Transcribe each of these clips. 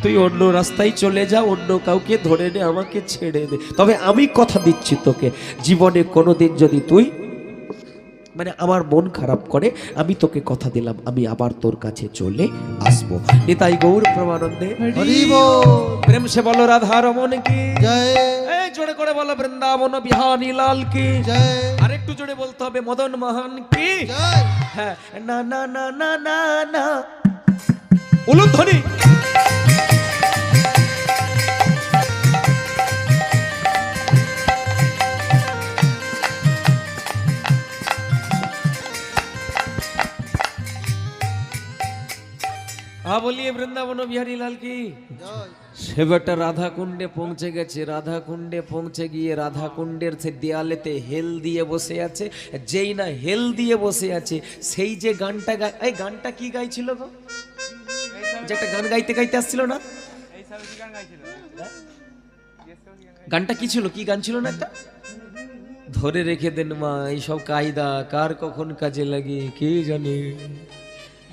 তুই অন্য রাস্তায় চলে যা, অন্য কাউকে ধরে নে, আমাকে ছেড়ে দে। তবে আমি কথা দিচ্ছি তোকে, জীবনে কোনোদিন যদি তুই মানে আমার মন খারাপ করে, আমি তোকে কথা দিলাম আমি আবার তোর কাছে চলে আসবো। নিতাই গৌর প্রেমানন্দে হরি বল। প্রেম সে বলো রাধা রমন কি জয় এই জোরে করে বলো বৃন্দাবন বিহারী লাল কি জয় আর একটু জোরে বলতে হবে মদন মোহন কি জয়। হ্যাঁ না না না না না না উলুধ্বনি। বলিয়ে বৃন্দাবন বিহারী লাল কি জয়। সে বেটা রাধা কুণ্ডে পৌঁছে গেছে। রাধা কুণ্ডে পৌঁছে গিয়ে রাধা কুণ্ডের সে দেয়ালেতে হেল দিয়ে বসে আছে। যেই না হেল দিয়ে বসে আছে, সেই যে গানটা এই গানটা কি গাইছিল গো, যে একটা গান গাইতে গাইতে আসছিল না, গানটা কি ছিল, কি গান ছিল না একটা, ধরে রেখে দেন মা এইসব কায়দা কার কখন কাজে লাগে কে জানে,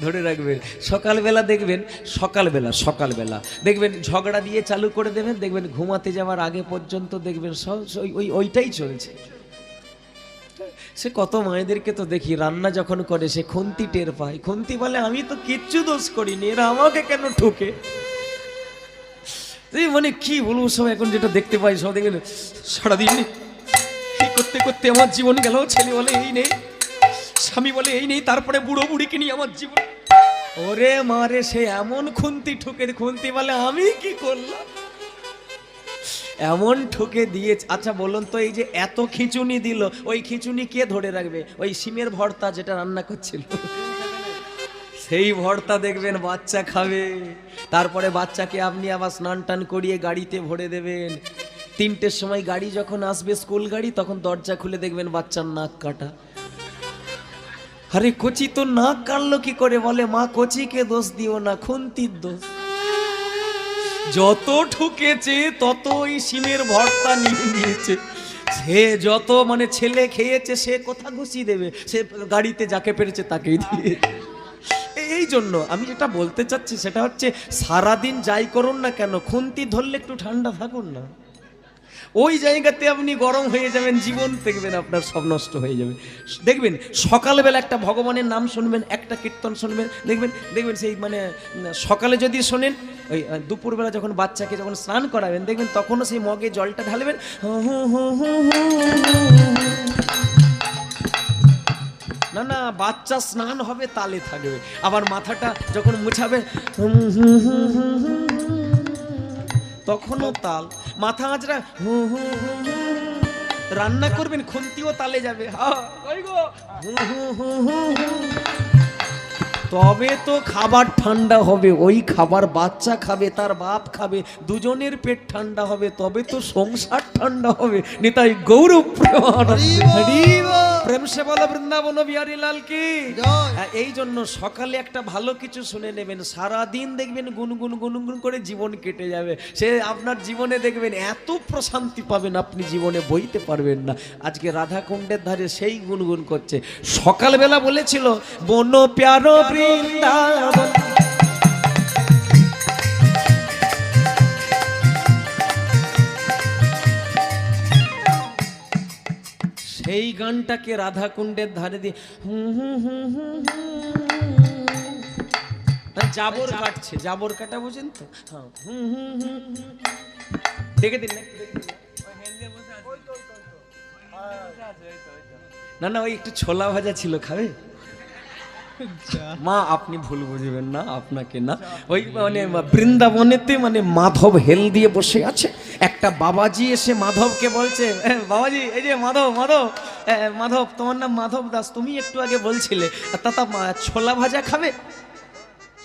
ধরে রাখবেন। সকালবেলা দেখবেন, সকালবেলা দেখবেন ঝগড়া দিয়ে চালু করে দেবেন, দেখবেন ঘুমাতে যাওয়ার আগে পর্যন্ত দেখবেন সব ওইটাই চলছে। সে কত মায়েদেরকে তো দেখি রান্না যখন করে সে খুন্তি টের পায়, খুন্তি বলে আমি তো কিচ্ছু দোষ করিনি, এরা আমাকে কেন ঠুকে। মানে কি বলবো, সব এখন যেটা দেখতে পাই সব দেখবেন সারাদিন এই করতে করতে আমার জীবন গেল। ছেলে বলে এই নেই, স্বামী বলে এই নেই, তারপরে বুড়ো বুড়িকে নিয়ে আমার জীবন। ওরে মারে সে এমন খুন্তি ঠুকে, খুন্তি বলে আমি কি করলাম, এমন ঠুকে দিয়ে। আচ্ছা বলুন তো, এই যে এত খিচুনি দিল, ওই খিচুনি কে ধরে রাখবে? ওই সিমের ভর্তা যেটা রান্না করছিল সেই ভর্তা দেখবেন বাচ্চা খাবে, তারপরে বাচ্চাকে আপনি আবার স্নান টান করিয়ে গাড়িতে ভরে দেবেন। 3টের সময় গাড়ি যখন আসবে স্কুল গাড়ি, তখন দরজা খুলে দেখবেন বাচ্চার নাক কাটা। আরে কচি তো নাক কাটলো কি করে? বলে মা কচিকে দোষ দিও না, খুন্তির দোষ। যত ঠুকেছে তত ওই সিমের ভর্তা নিয়ে নিয়েছে। সে যত মানে ছেলে খেয়েছে সে কোথা ঘুষি দেবে, সে গাড়িতে যাকে পেরেছে তাকেই দিয়ে। এই জন্য আমি যেটা বলতে চাচ্ছি সেটা হচ্ছে, সারাদিন যাই করুন না কেন, খুন্তি ধরলে একটু ঠান্ডা থাকুন না। ওই জায়গাতে আপনি গরম হয়ে যাবেন, জীবন দেখবেন আপনার সব নষ্ট হয়ে যাবে। দেখবেন সকালবেলা একটা ভগবানের নাম শুনবেন, একটা কীর্তন শুনবেন, দেখবেন সেই মানে সকালে যদি শোনেন, ওই দুপুরবেলা যখন বাচ্চাকে যখন স্নান করাবেন দেখবেন তখনও সেই মগে জলটা ঢালবেন, না না বাচ্চা স্নান হবে তালে থাকবে। আবার মাথাটা যখন মুছাবে তখনও তাল, মাথা আঁচড়া রান্না করবেন খুন্তিও তালে যাবে, তবে তো খাবার ঠান্ডা হবে। ওই খাবার বাচ্চা খাবে, তার বাপ খাবে, দুজনের পেট ঠান্ডা হবে, তবে তো সংসার ঠান্ডা হবে। নিতাই গৌরব প্রেম সে বলো বৃন্দাবন বিহারী লাল কি। এই জন্য সকালে একটা ভালো কিছু শুনে নেবেন, সারাদিন দেখবেন গুনগুন গুনগুন করে জীবন কেটে যাবে। সে আপনার জীবনে দেখবেন এত প্রশান্তি পাবেন আপনি জীবনে বইতে পারবেন না। আজকে রাধাকুণ্ডের ধারে সেই গুনগুন করছে। সকালবেলা বলেছিল বন প্যারো বৃন্দাবন, সেই গানটাকে রাধাকুণ্ডের ধারে দিয়ে জাবর কাটছে, জাবর কাটা বুঝেন তো, দেখে দিন না না, ওই একটু ছোলা ভাজা ছিল, খাবে মা? আপনি ভুল বুঝবেন না, আপনাকে না। ওই মানে বৃন্দাবনেতে মানে মাধব হেল দিয়ে বসে আছে, একটা বাবাজি এসে মাধবকে বলছে, বাবাজি এই যে মাধব মাধব মাধব, তোমার নাম মাধব দাস, তুমি একটু আগে বলছিলে তা ছোলা ভাজা খাবে।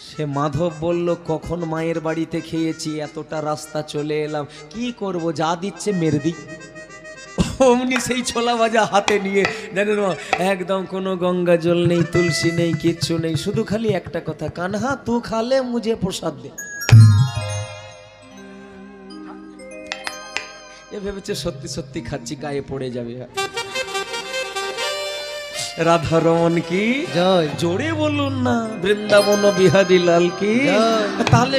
সে মাধব বলল কখন মায়ের বাড়িতে খেয়েছি, এতটা রাস্তা চলে এলাম, কি করব, যা দিচ্ছে মেরে দিই। অমনি সেই ছোলা ভাজা হাতে নিয়ে, জানেন একদম কোনো গঙ্গা জল নেই, তুলসী নেই, কিচ্ছু নেই, শুধু খালি একটা কথা, কানহা তু খালে মুঝে প্রসাদ দে। এ ভেবেছে সত্যি সত্যি খাচ্ছি, গায়ে পড়ে যাবে। রাধারমন কি জয়, জোরে বলুন না বৃন্দাবন বিহারী লাল কি। তাহলে